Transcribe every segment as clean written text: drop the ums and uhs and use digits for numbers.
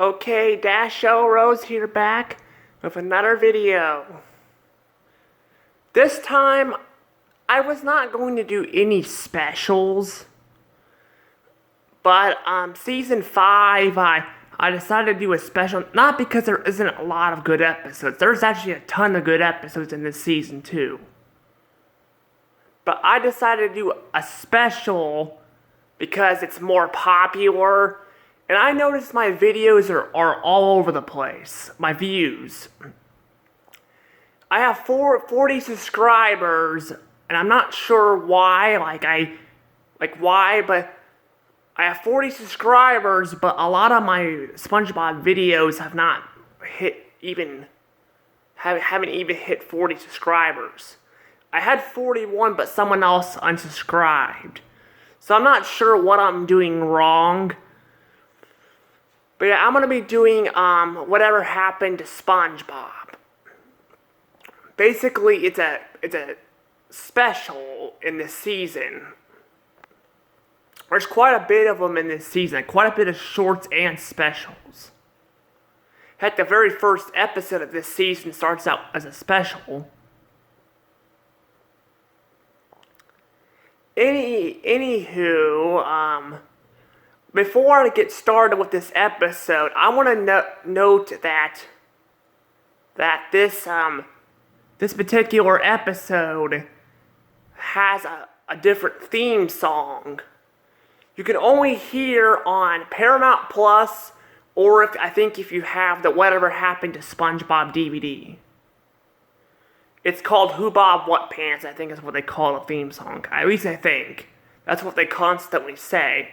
Okay, Dash O Rose here back with another video. This time, I was not going to do any specials, but season 5, I decided to do a special, not because there isn't a lot of good episodes. There's actually a ton of good episodes in this season too. But I decided to do a special because it's more popular. And I noticed my videos are all over the place. My views. I have 40 subscribers, and I'm not sure why. Why, but I have 40 subscribers, but a lot of my SpongeBob videos have not haven't even hit 40 subscribers. I had 41, but someone else unsubscribed. So I'm not sure what I'm doing wrong. But yeah, I'm gonna be doing whatever happened to SpongeBob. Basically, it's a special in this season. There's quite a bit of them in this season, quite a bit of shorts and specials. Heck, the very first episode of this season starts out as a special. Anywho, before I get started with this episode, I want to note that this particular episode has a different theme song. You can only hear on Paramount Plus, or if you have the Whatever Happened to SpongeBob DVD. It's called Who Bob What Pants, I think is what they call the theme song. At least I think. That's what they constantly say.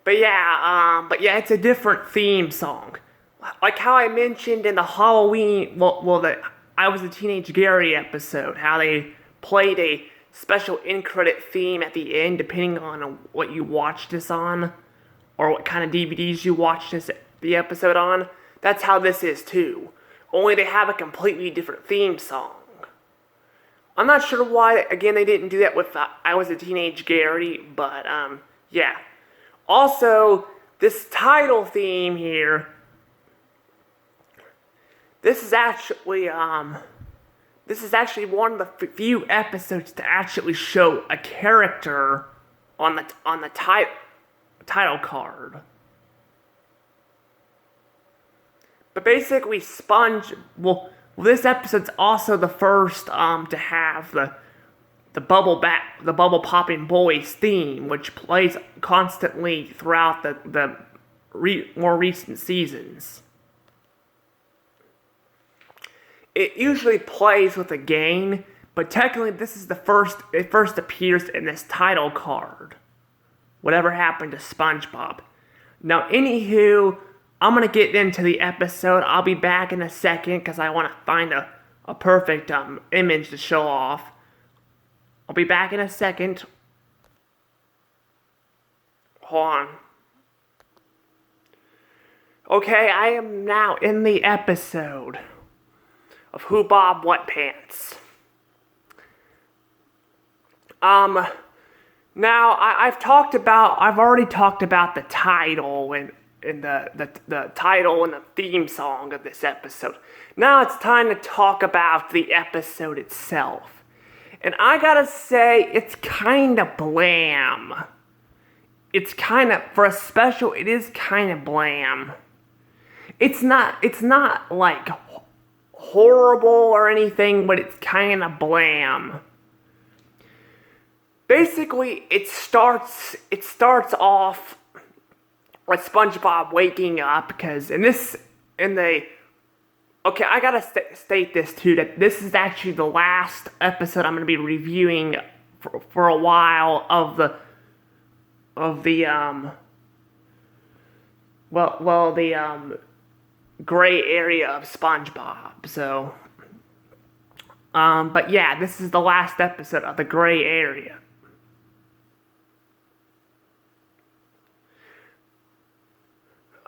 But yeah, it's a different theme song. Like how I mentioned in the Halloween, the I Was a Teenage Gary episode, how they played a special end-credit theme at the end, depending on what you watched this on, or what kind of DVDs you watched the episode on. That's how this is too. Only they have a completely different theme song. I'm not sure why, again, they didn't do that with I Was a Teenage Gary, but yeah. Also, this title theme here, this is actually one of the few episodes to actually show a character on the title card. But basically, this episode's also the first to have the bubble popping boys theme, which plays constantly throughout the more recent seasons. It usually plays with a game, but technically this is it first appears in this title card. Whatever Happened to SpongeBob. Now, anywho, I'm gonna get into the episode. I'll be back in a second because I want to find a perfect image to show off. I'll be back in a second. Hold on. Okay, I am now in the episode of Who Bob What Pants. Now I've already talked about the title and the title and the theme song of this episode. Now it's time to talk about the episode itself. And I gotta say, it's kinda blam. For a special, it is kinda blam. It's not like horrible or anything, but it's kinda blam. Basically, it starts off with SpongeBob waking up, because okay, I gotta state this too, that this is actually the last episode I'm gonna be reviewing for a while of the gray area of SpongeBob. So, but yeah, this is the last episode of the gray area.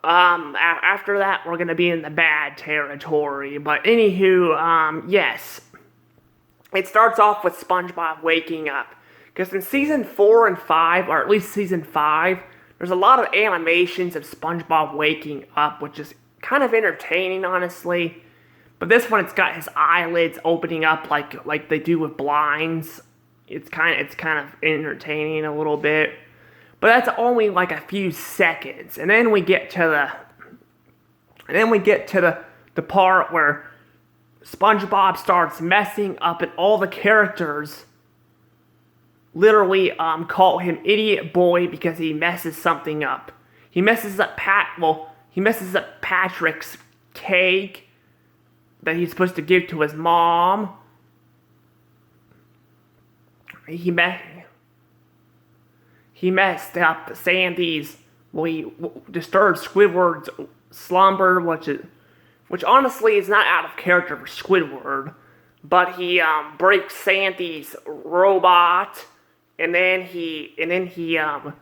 After that, we're gonna be in the bad territory. But anywho, yes. It starts off with SpongeBob waking up. Because in season 4 and 5, or at least season 5, There's a lot of animations of SpongeBob waking up, which is kind of entertaining, honestly. But this one, it's got his eyelids opening up like they do with blinds. It's kind of entertaining a little bit. But that's only like a few seconds. And then we get to the part where SpongeBob starts messing up and all the characters literally call him Idiot Boy because he messes something up. He messes up Patrick's cake that he's supposed to give to his mom. He messed up Sandy's. Well, he disturbed Squidward's slumber, which honestly is not out of character for Squidward. But he breaks Sandy's robot, and then he burns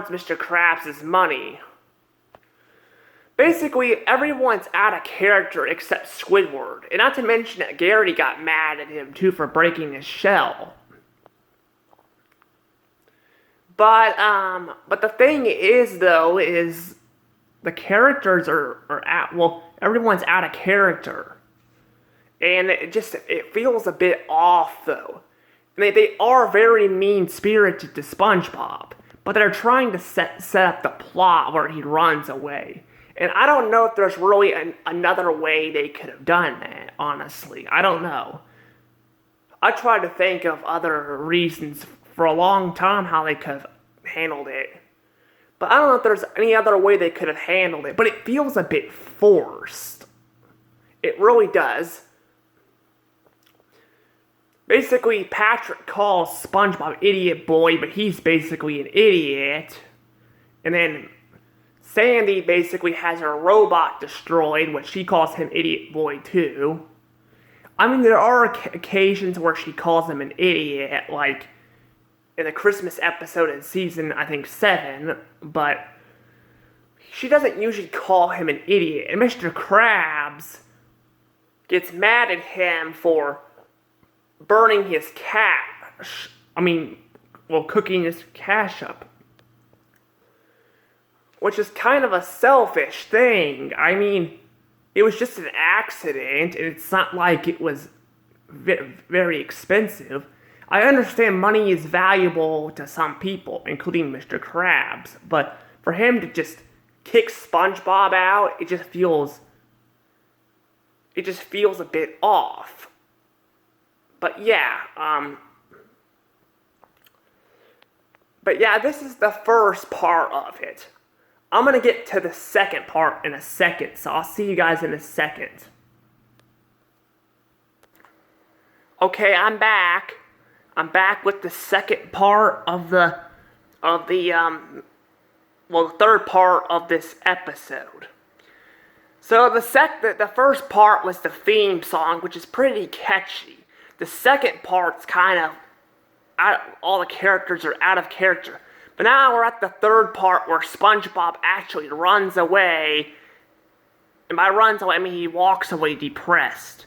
Mr. Krabs' money. Basically, everyone's out of character except Squidward. And not to mention that Gary got mad at him, too, for breaking his shell. But the thing is, though, is the characters everyone's out of character. And it feels a bit off, though. They are very mean-spirited to SpongeBob. But they're trying to set up the plot where he runs away. And I don't know if there's really another way they could have done that, honestly. I don't know. I tried to think of other reasons for a long time how they could have handled it. But I don't know if there's any other way they could have handled it. But it feels a bit forced. It really does. Basically, Patrick calls SpongeBob Idiot Boy, but he's basically an idiot. And then Sandy basically has her robot destroyed, which she calls him Idiot Boy too. I mean, there are occasions where she calls him an idiot, like in the Christmas episode in season, I think, 7, but she doesn't usually call him an idiot. And Mr. Krabs gets mad at him for burning his cash. Cooking his cash up. Which is kind of a selfish thing. I mean, it was just an accident, and it's not like it was very expensive. I understand money is valuable to some people, including Mr. Krabs, but for him to just kick SpongeBob out, it just feels a bit off. But yeah, this is the first part of it. I'm going to get to the second part in a second, so I'll see you guys in a second. Okay, I'm back. I'm back with the second part of the third part of this episode. So the first part was the theme song, which is pretty catchy. The second part's kind of all the characters are out of character. But now we're at the third part where SpongeBob actually runs away. And by runs away, I mean he walks away depressed.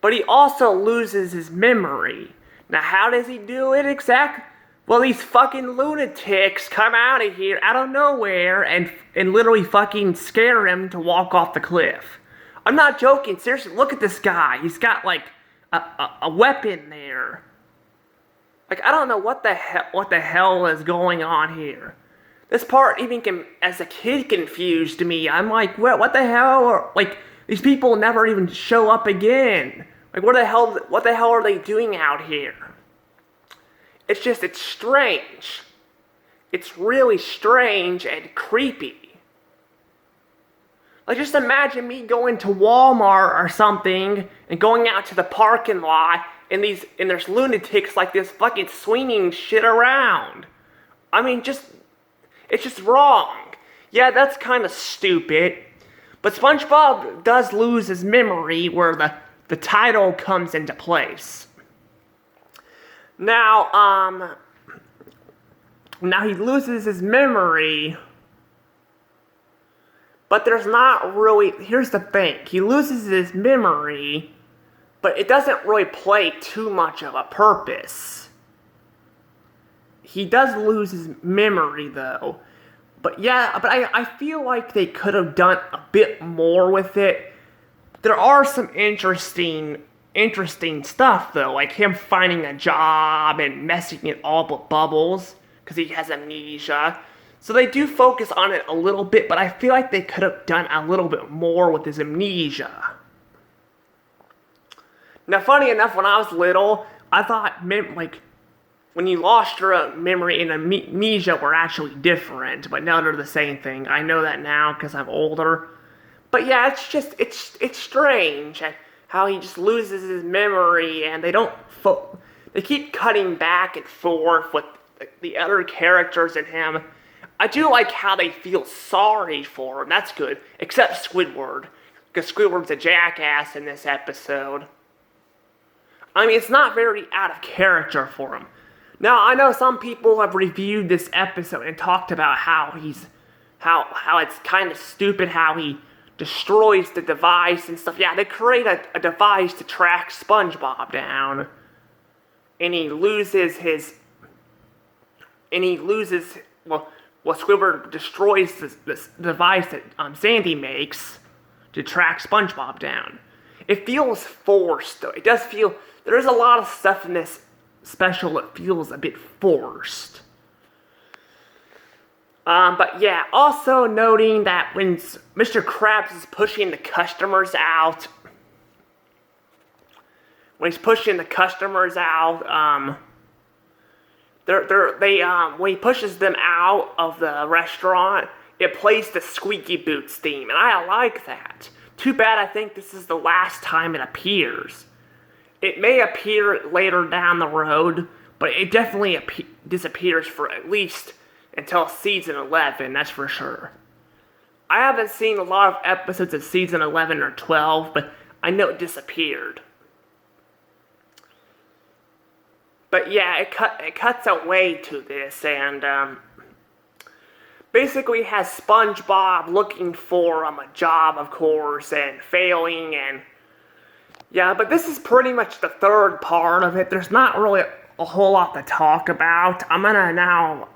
But he also loses his memory. Now how does he do it exactly? Well, these fucking lunatics come out of here out of nowhere and literally fucking scare him to walk off the cliff. I'm not joking, seriously, look at this guy. He's got like a weapon there. Like, I don't know what the hell is going on here. This part even as a kid confused me. I'm like, what the hell? Like, these people never even show up again. Like, what the hell are they doing out here? It's strange. It's really strange and creepy. Like, just imagine me going to Walmart or something and going out to the parking lot and there's lunatics like this fucking swinging shit around. I mean, it's just wrong. Yeah, that's kind of stupid. But SpongeBob does lose his memory where the title comes into place. Now he loses his memory, but there's not really, here's the thing, he loses his memory, but it doesn't really play too much of a purpose. he does lose his memory though. But yeah, but I feel like they could have done a bit more with it. There are some interesting stuff though, like him finding a job and messing it all up with Bubbles because he has amnesia. So they do focus on it a little bit, but I feel like they could have done a little bit more with his amnesia. Now, funny enough, when I was little, I thought like when you lost your memory and amnesia were actually different, but now they're the same thing. I know that now because I'm older. But yeah, it's strange how he just loses his memory, and they don't they keep cutting back and forth with the other characters and him. I do like how they feel sorry for him. That's good, except Squidward, because Squidward's a jackass in this episode. I mean, it's not very out of character for him. Now, I know some people have reviewed this episode and talked about how it's kind of stupid how he destroys the device and stuff. Yeah, they create a device to track SpongeBob down. And he loses Squidward destroys this device that Sandy makes to track SpongeBob down. It feels forced, though. It does feel, there's a lot of stuff in this special that feels a bit forced. But yeah, also noting that when Mr. Krabs is pushing the customers out, when he pushes them out of the restaurant, it plays the Squeaky Boots theme, and I like that. Too bad I think this is the last time it appears. It may appear later down the road, but it definitely disappears for at least until season 11, that's for sure. I haven't seen a lot of episodes of season 11 or 12, but I know it disappeared. But yeah, it cuts away to this, and basically has SpongeBob looking for a job, of course, and failing, and yeah, but this is pretty much the third part of it. There's not really a whole lot to talk about. I'm now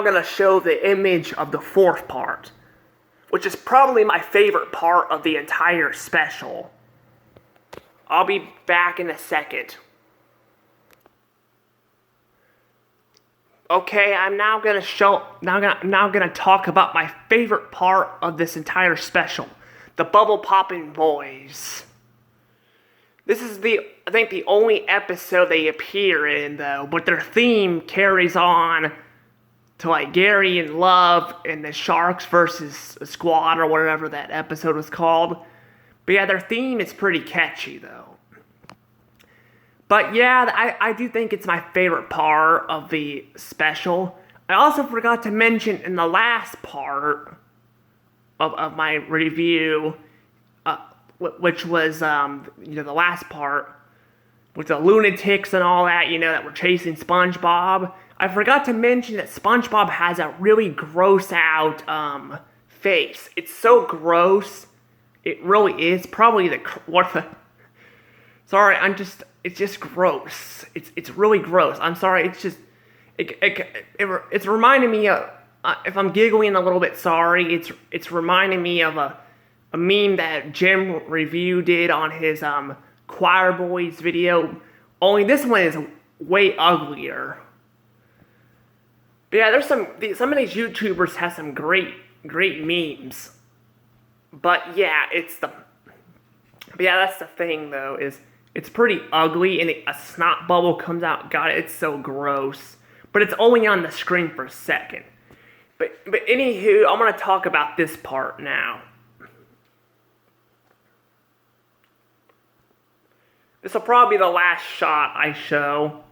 gonna show the image of the fourth part, which is probably my favorite part of the entire special. I'll be back in a second. Okay, I'm now gonna talk about my favorite part of this entire special, the Bubble Poppin' Boys. This is I think the only episode they appear in though, but their theme carries on to like Gary and Love and the Sharks versus Squad or whatever that episode was called. But yeah, their theme is pretty catchy though. But yeah, I do think it's my favorite part of the special. I also forgot to mention in the last part of my review, which was the last part with the lunatics and all that, that were chasing SpongeBob. I forgot to mention that SpongeBob has a really gross out face. It's so gross. It really is. Probably sorry, it's just gross. It's really gross. I'm sorry. It's just it's reminding me of, if I'm giggling a little bit, sorry. It's reminding me of a meme that Jim Review did on his Choir Boys video. Only this one is way uglier. But yeah, there's some of these YouTubers have some great memes. But yeah, that's the thing though, is it's pretty ugly, and a snot bubble comes out. God, it's so gross. But it's only on the screen for a second. But anywho, I'm gonna talk about this part now. This will probably be the last shot I show.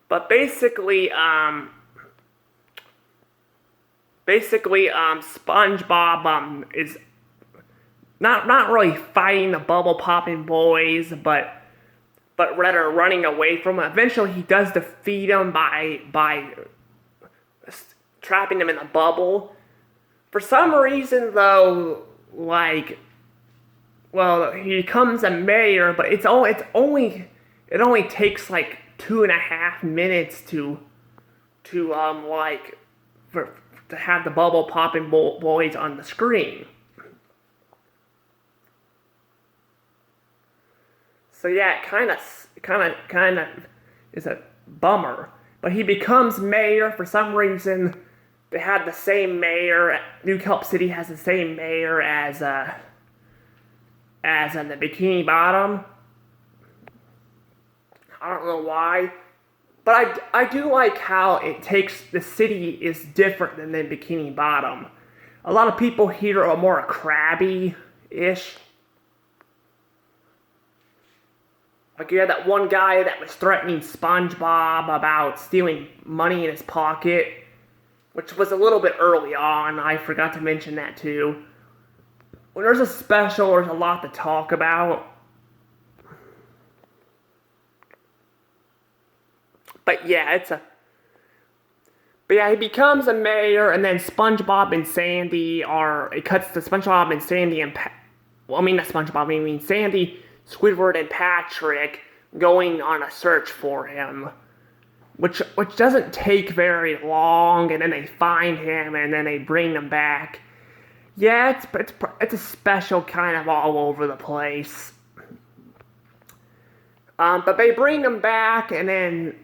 But basically, SpongeBob is not really fighting the Bubble Poppin' Boys, but rather running away from them. Eventually, he does defeat them by trapping them in a bubble. For some reason, though, he becomes a mayor, but it's only it only takes like 2.5 minutes to like to have the bubble popping boys on the screen. So yeah, it kind of is a bummer. But he becomes mayor for some reason. They had the same mayor. New Kelp City has the same mayor as in the Bikini Bottom. I don't know why, but I do like how it takes the city is different than the Bikini Bottom. A lot of people here are more crabby-ish. Like you had that one guy that was threatening SpongeBob about stealing money in his pocket, which was a little bit early on. I forgot to mention that too. When there's a special, there's a lot to talk about. But yeah, he becomes a mayor, and then SpongeBob and Sandy it cuts to SpongeBob and Sandy and not SpongeBob, I mean Sandy, Squidward, and Patrick going on a search for him. Which doesn't take very long, and then they find him, and then they bring him back. Yeah, it's a special kind of all over the place. But they bring him back, and then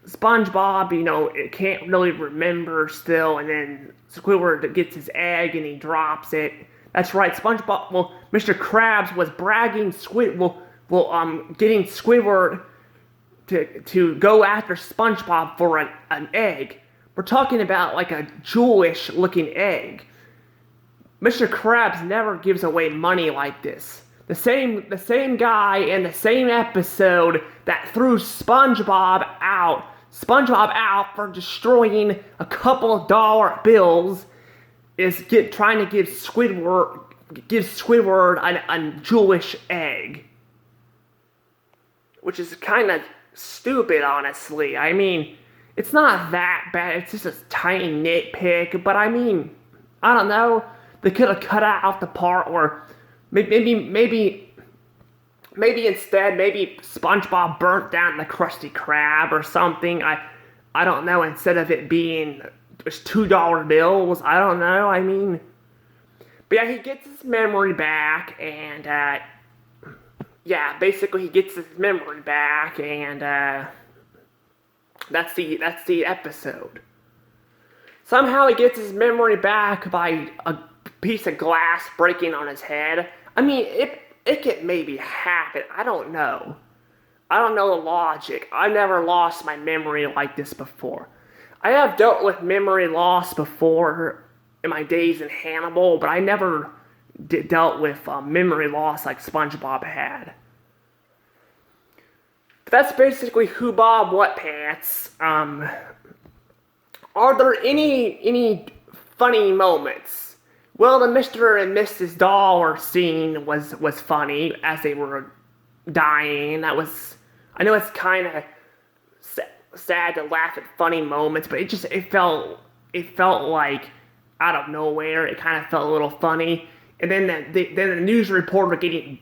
SpongeBob, it can't really remember still, and then Squidward gets his egg and he drops it. That's right, SpongeBob. Well, Mr. Krabs was bragging getting Squidward to go after SpongeBob for an egg. We're talking about like a jewelish looking egg. Mr. Krabs never gives away money like this. The same guy in the same episode that threw SpongeBob out for destroying a couple of dollar bills is trying to give Squidward a jewelish egg. Which is kind of stupid, honestly. I mean, it's not that bad. It's just a tiny nitpick. But I mean, I don't know. They could have cut out the part where maybe instead, SpongeBob burnt down the Krusty Krab or something. I don't know. Instead of it being just $2 bills. I don't know. I mean, but yeah, he gets his memory back, and basically he gets his memory back, and that's the episode. Somehow he gets his memory back by a piece of glass breaking on his head. I mean, it could maybe happen. I don't know. I don't know the logic. I never lost my memory like this before. I have dealt with memory loss before in my days in Hannibal, but I never dealt with memory loss like SpongeBob had. But that's basically Who Bob What Pants. Are there any funny moments? Well, the Mr. and Mrs. Dollar scene was funny as they were dying. I know it's kind of sad to laugh at funny moments, but it felt like out of nowhere. It kind of felt a little funny. And then the news reporter getting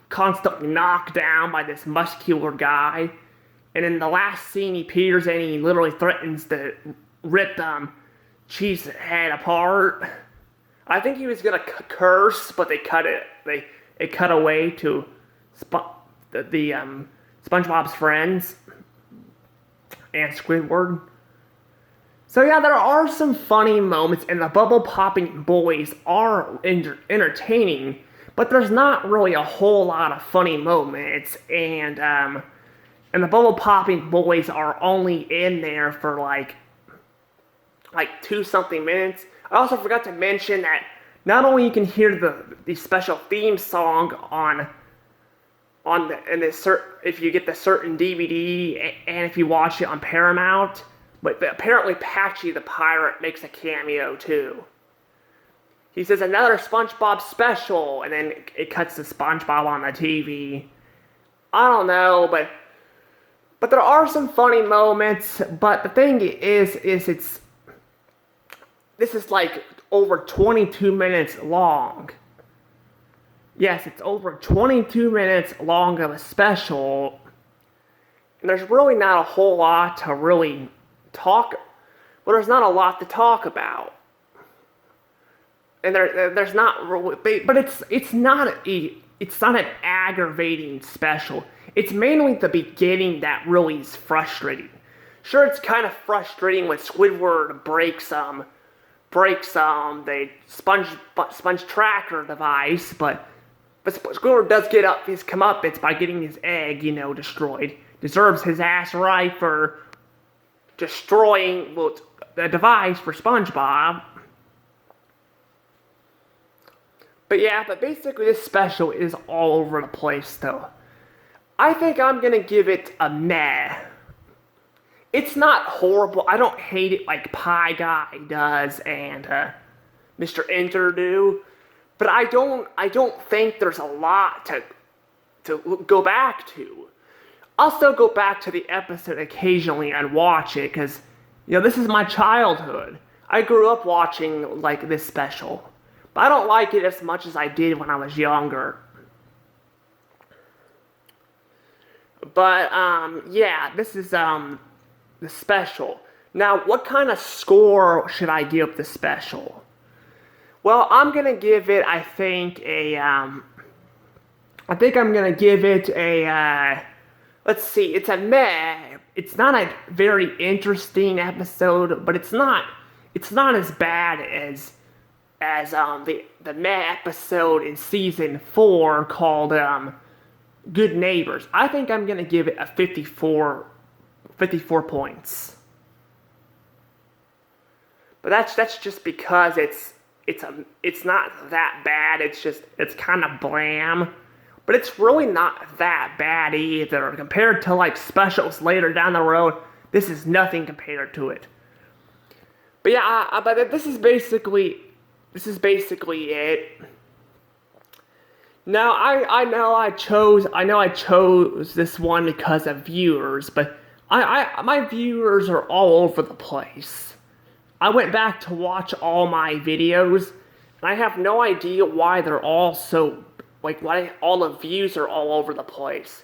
constantly knocked down by this muscular guy. And in the last scene, he appears and he literally threatens to rip Chief's head apart. I think he was gonna curse, but they cut it. They cut away to SpongeBob's friends and Squidward. So yeah, there are some funny moments, and the bubble popping boys are entertaining, but there's not really a whole lot of funny moments, and the bubble popping boys are only in there for like 2-something minutes. I also forgot to mention that not only you can hear the special theme song if you get the certain DVD and if you watch it on Paramount, but apparently Patchy the Pirate makes a cameo too. He says another SpongeBob special, and then it cuts to SpongeBob on the TV. I don't know, but there are some funny moments. But the thing is this is like over 22 minutes long. Yes, it's over 22 minutes long of a special. And there's really not a whole lot to really talk. Well, there's not a lot to talk about. And there's not really, but it's not an aggravating special. It's mainly the beginning that really is frustrating. Sure, it's kind of frustrating when Squidward breaks the sponge tracker device, but Squidward does get up his comeuppance by getting his egg, destroyed. Deserves his ass right for destroying the device for SpongeBob. But basically this special is all over the place though. I think I'm gonna give it a meh. It's not horrible. I don't hate it like Pie Guy does and Mr. Enter do. But I don't think there's a lot to go back to. I'll still go back to the episode occasionally and watch it because, this is my childhood. I grew up watching like this special. But I don't like it as much as I did when I was younger. But, this is, the special. Now, what kind of score should I give the special? Well, I'm gonna give it, I think I'm gonna give it let's see, it's a meh. It's not a very interesting episode, but it's not as bad as the meh episode in season 4 called Good Neighbors. I think I'm gonna give it a 54 points. But that's just because it's not that bad. It's kind of bland. But it's really not that bad either. Compared to like specials later down the road, this is nothing compared to it. But yeah, but this is basically it. Now I know I chose this one because of viewers, but my viewers are all over the place. I went back to watch all my videos, and I have no idea why they're all so, why all the views are all over the place.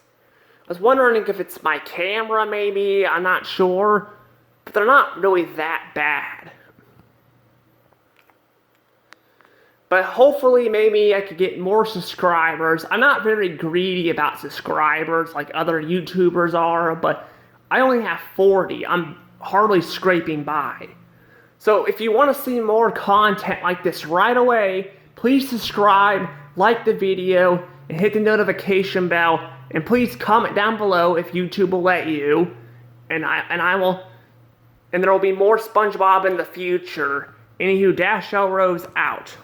I was wondering if it's my camera maybe, I'm not sure, but they're not really that bad. But hopefully maybe I could get more subscribers. I'm not very greedy about subscribers like other YouTubers are, but I only have 40. I'm hardly scraping by. So if you want to see more content like this right away, please subscribe, like the video, and hit the notification bell. And please comment down below if YouTube will let you. And there will be more SpongeBob in the future. Anywho, Dash L Rose out.